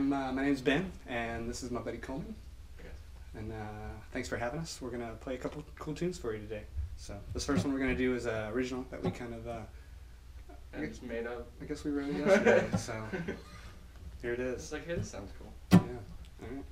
My name's Ben, and this is my buddy Coleman. And thanks for having us. We're gonna play a couple cool tunes for you today. So this first one we're gonna do is original that we kind of it's made up. I guess we wrote it yesterday. So here it is. It's like, hey, this sounds cool. Yeah. All right.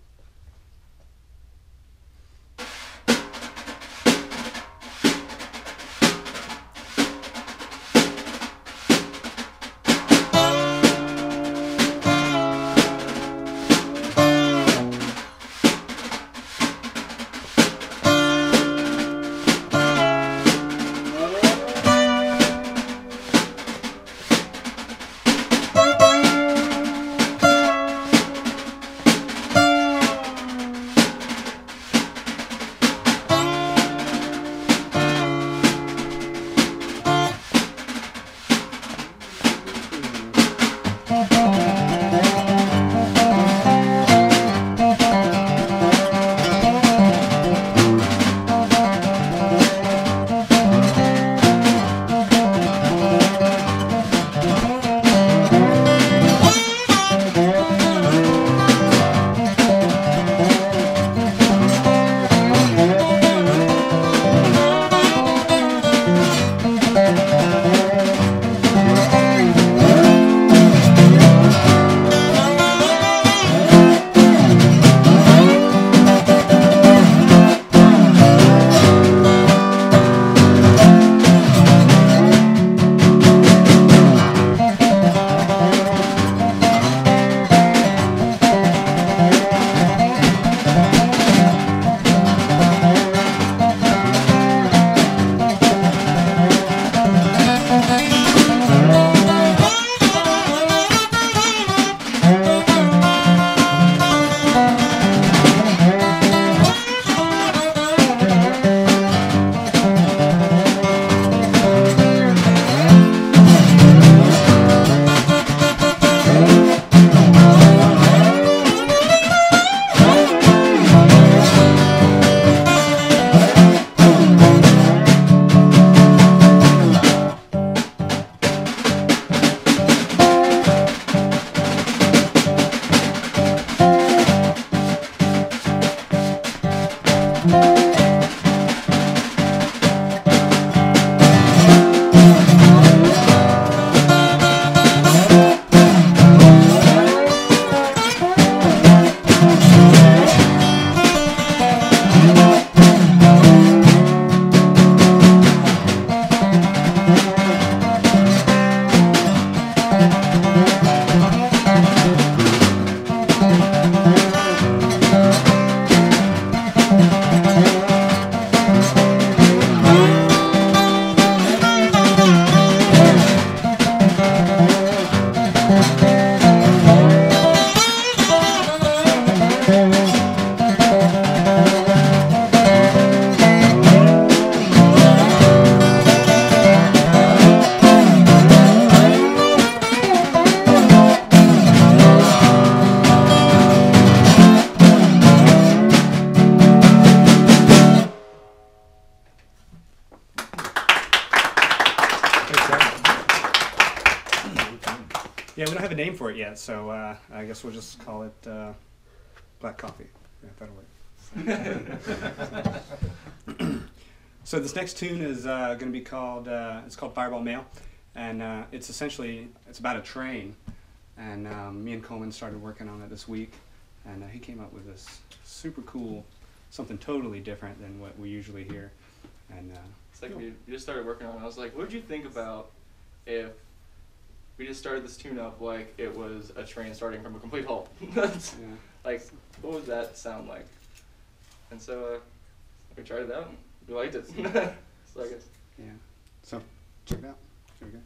Yeah, we don't have a name for it yet, so I guess we'll just call it Black Coffee. Yeah, that'll work. So this next tune is going to be called, it's called Fireball Mail, and it's about a train, and me and Coleman started working on it this week, and he came up with this super cool, something totally different than what we usually hear. And it's like you just started working on it. I was like, what did you think about if we just started this tune up like it was a train starting from a complete halt? Like, what would that sound like? And so we tried it out and we liked it. So I guess. Yeah. So check it out. Here we go.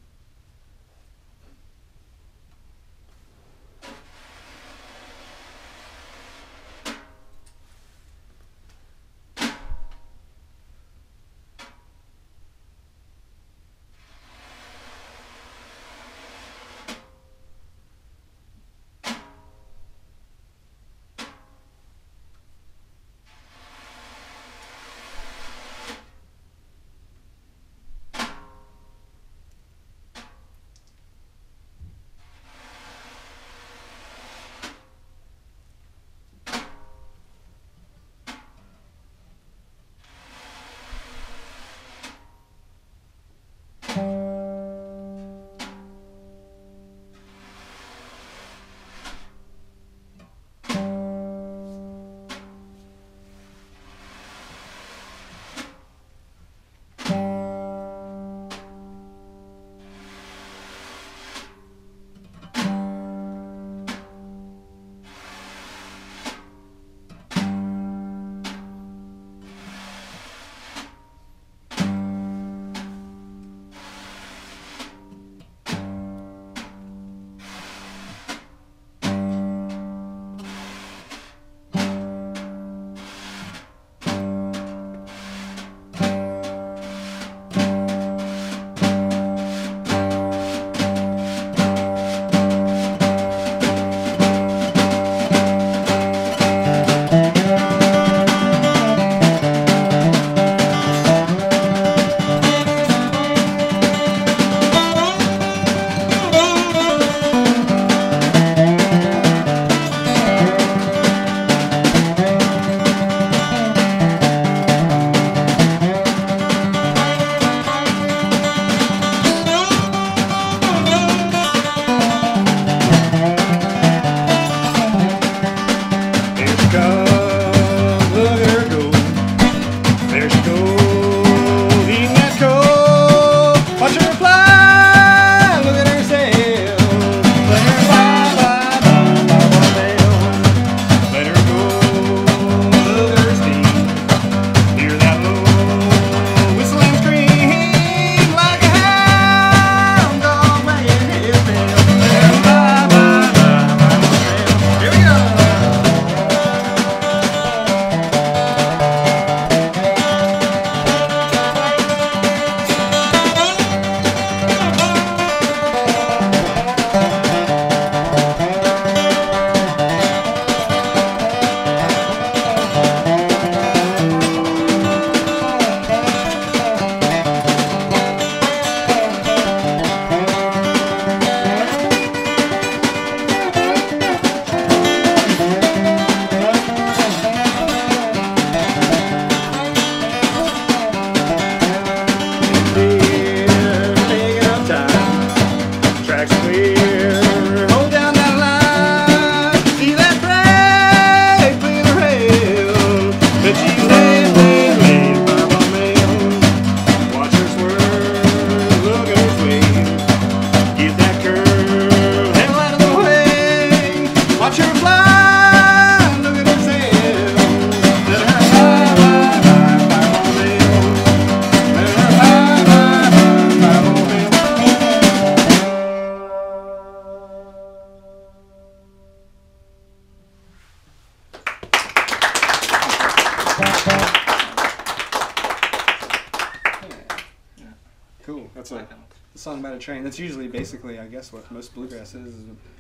about a train. That's usually basically, I guess, what most bluegrass is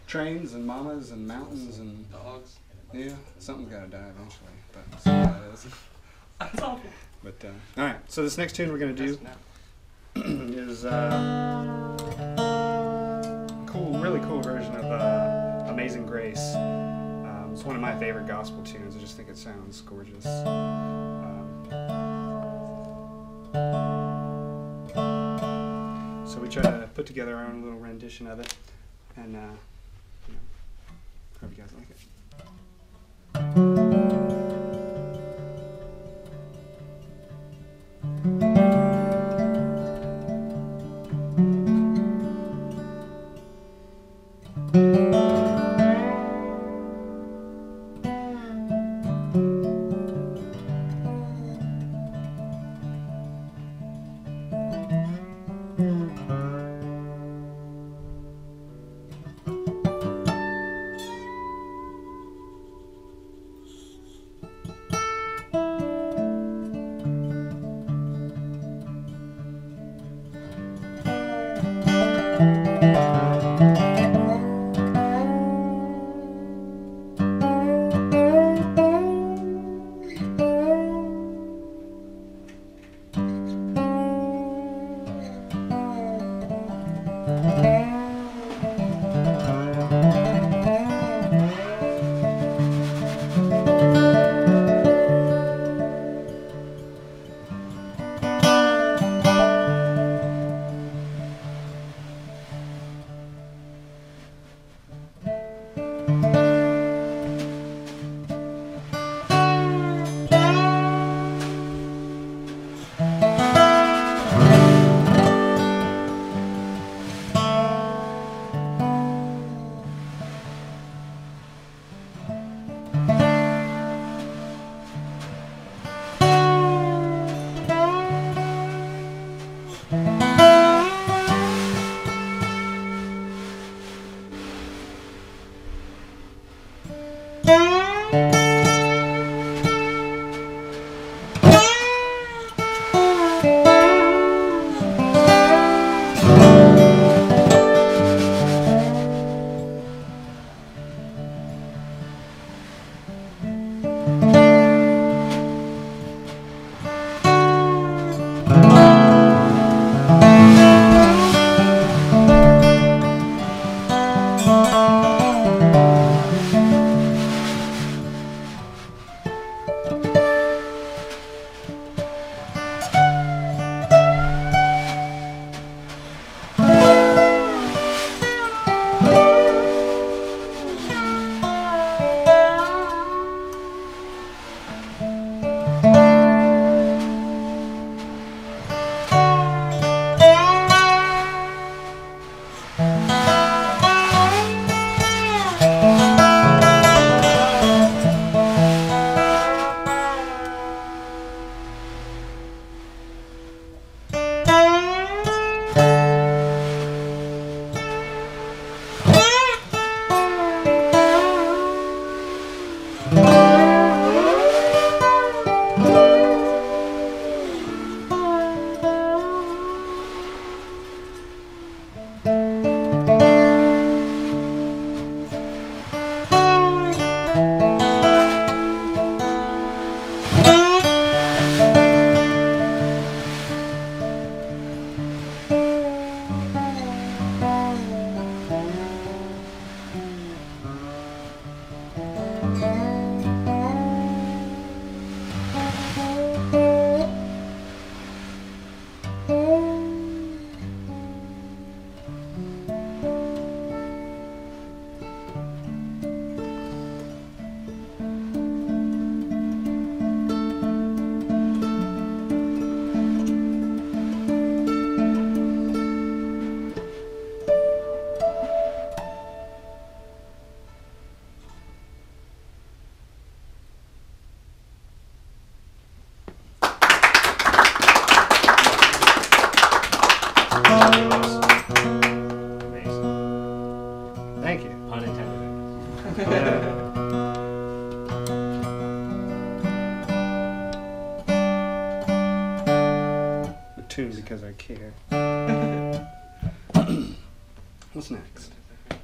trains and mamas and mountains and dogs. Yeah, something's got to die eventually, but so that is. That's awful. But all right, so this next tune we're gonna do is really cool version of "Amazing Grace." It's one of my favorite gospel tunes. I just think it sounds gorgeous. So we try to put together our own little rendition of it, and hope you guys like it. Tune because I care. What's next? What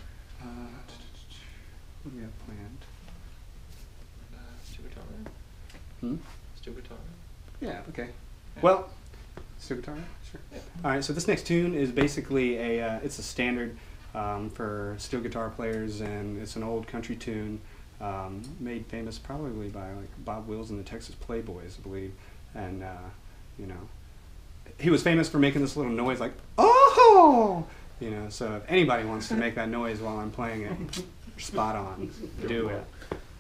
do we have planned? Steel guitar. Hmm? Steel guitar. Yeah, okay. Yeah. Well, steel guitar? Sure. Yeah. All right, so this next tune is basically it's a standard for steel guitar players, and it's an old country tune made famous probably by like Bob Wills and the Texas Playboys, I believe. And, you know, he was famous for making this little noise like, oh! You know, so if anybody wants to make that noise while I'm playing it, spot on. Do it.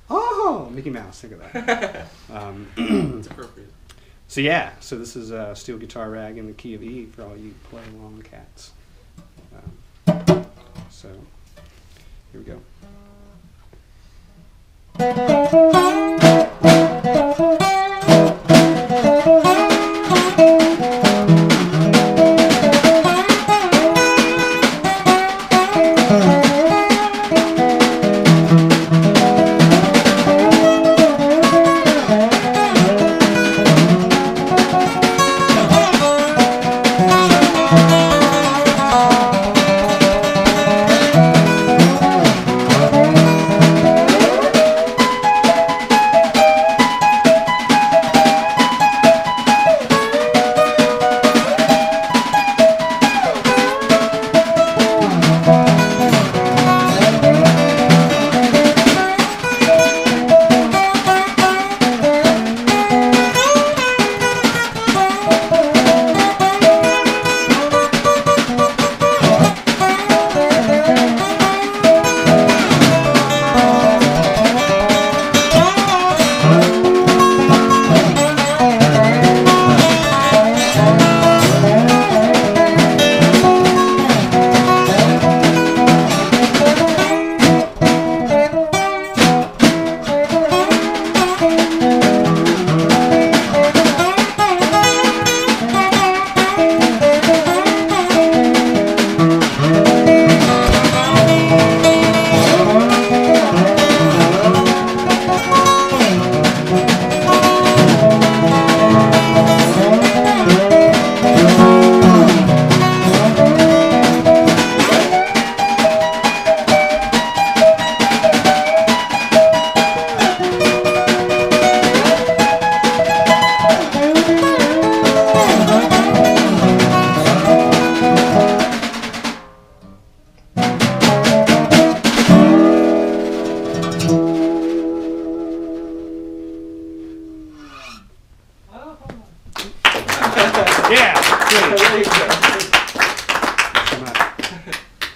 Oh! Mickey Mouse, think of that. It's appropriate. So yeah, so this is a steel guitar rag in the key of E for all you play along cats. So here we go.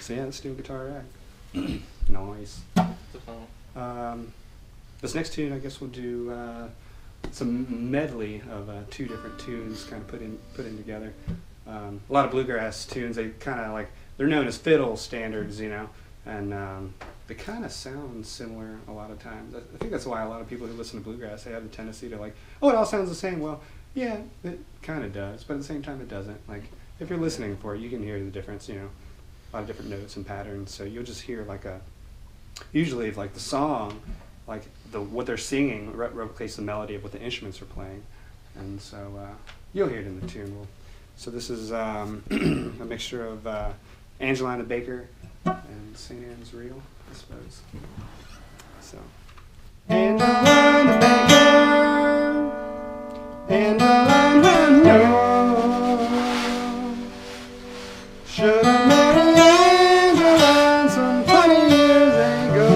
So yeah, the steel guitar rag. Nice. This next tune, I guess we'll do some medley of two different tunes, kind of put in together. A lot of bluegrass tunes, they kind of like, they're known as fiddle standards, you know, and they kind of sound similar a lot of times. I think that's why a lot of people who listen to bluegrass, they have the tendency to like, oh, it all sounds the same. Well, yeah, it kind of does, but at the same time it doesn't. Like, if you're listening for it, you can hear the difference, you know, a lot of different notes and patterns. So you'll just hear like usually if like the song, like what they're singing replicates the melody of what the instruments are playing. And so you'll hear it in the tune. So this is a mixture of Angelina Baker and St. Anne's Reel, I suppose. So. Angelina Baker, Angelina, no, should have married Angelina some 20 years ago.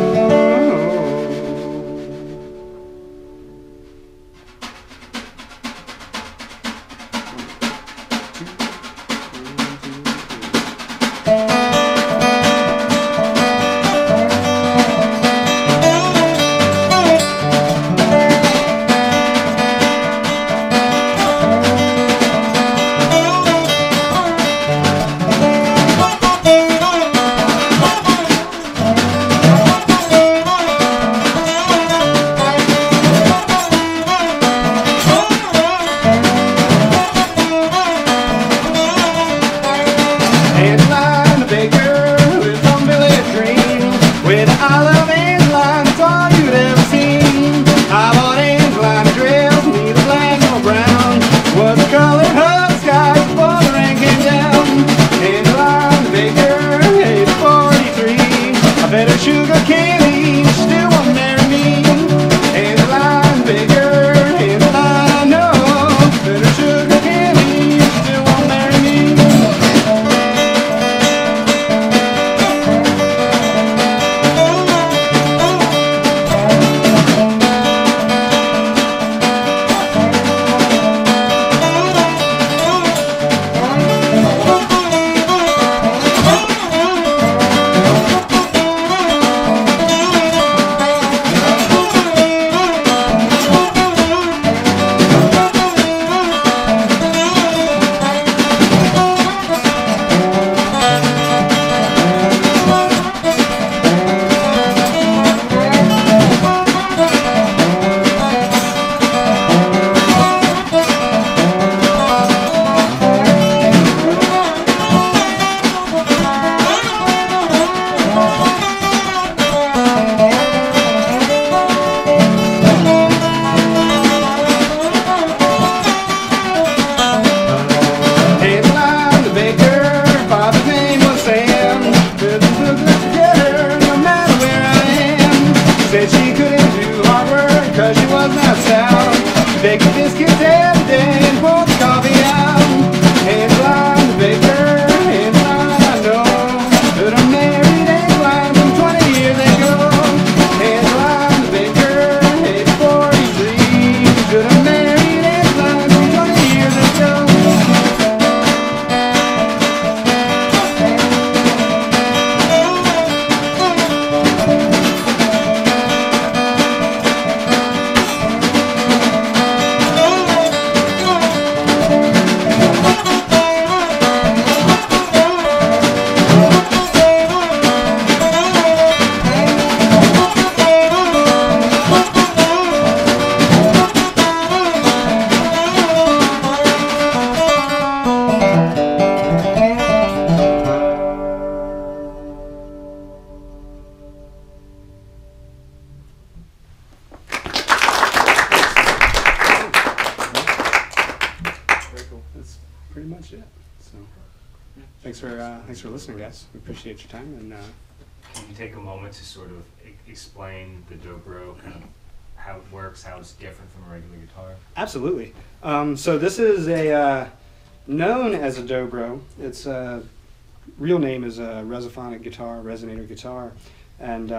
thanks for listening, guys. We appreciate your time. And can you take a moment to sort of explain the dobro, kind of how it works, how it's different from a regular guitar? Absolutely. So this is a known as a dobro. Its real name is a resophonic guitar, resonator guitar, and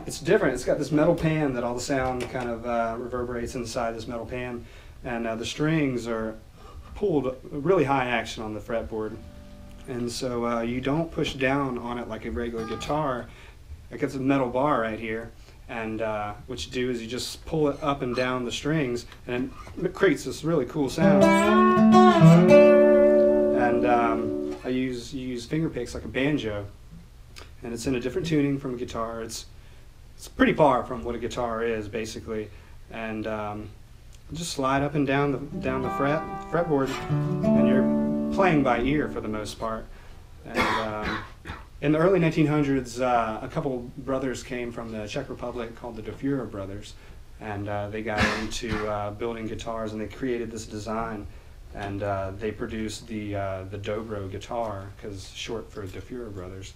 it's different. It's got this metal pan that all the sound kind of reverberates inside this metal pan, and the strings are pulled really high action on the fretboard, and so you don't push down on it like a regular guitar. It gets a metal bar right here, and what you do is you just pull it up and down the strings, and it creates this really cool sound. And I use finger picks like a banjo, and it's in a different tuning from a guitar. It's pretty far from what a guitar is basically, and just slide up and down the fretboard, and you're playing by ear for the most part. And in the early 1900s, a couple brothers came from the Czech Republic called the Dufour brothers, and they got into building guitars, and they created this design, and they produced the dobro guitar, because short for Dufour brothers.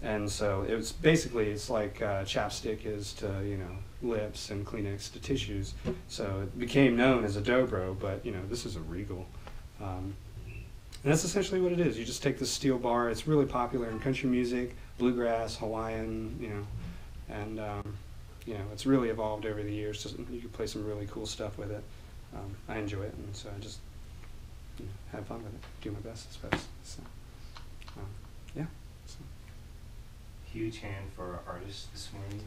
And so it was basically, it's like chapstick is to, you know, lips and Kleenex to tissues. So it became known as a dobro, but, you know, this is a regal. And that's essentially what it is. You just take this steel bar. It's really popular in country music, bluegrass, Hawaiian, you know, and, you know, it's really evolved over the years. Just, you can play some really cool stuff with it. I enjoy it, and so I just, you know, have fun with it, do my best, I suppose. So, yeah. So. Huge hand for our artists this morning.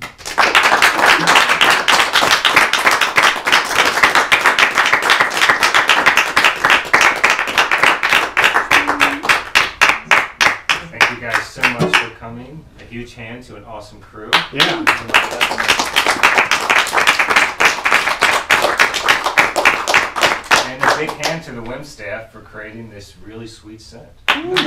Thank you guys so much for coming. A huge hand to an awesome crew. Yeah. And a big hand to the Whim staff for creating this really sweet set. And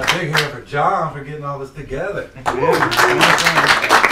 a big hand for John for getting all this together. Yeah.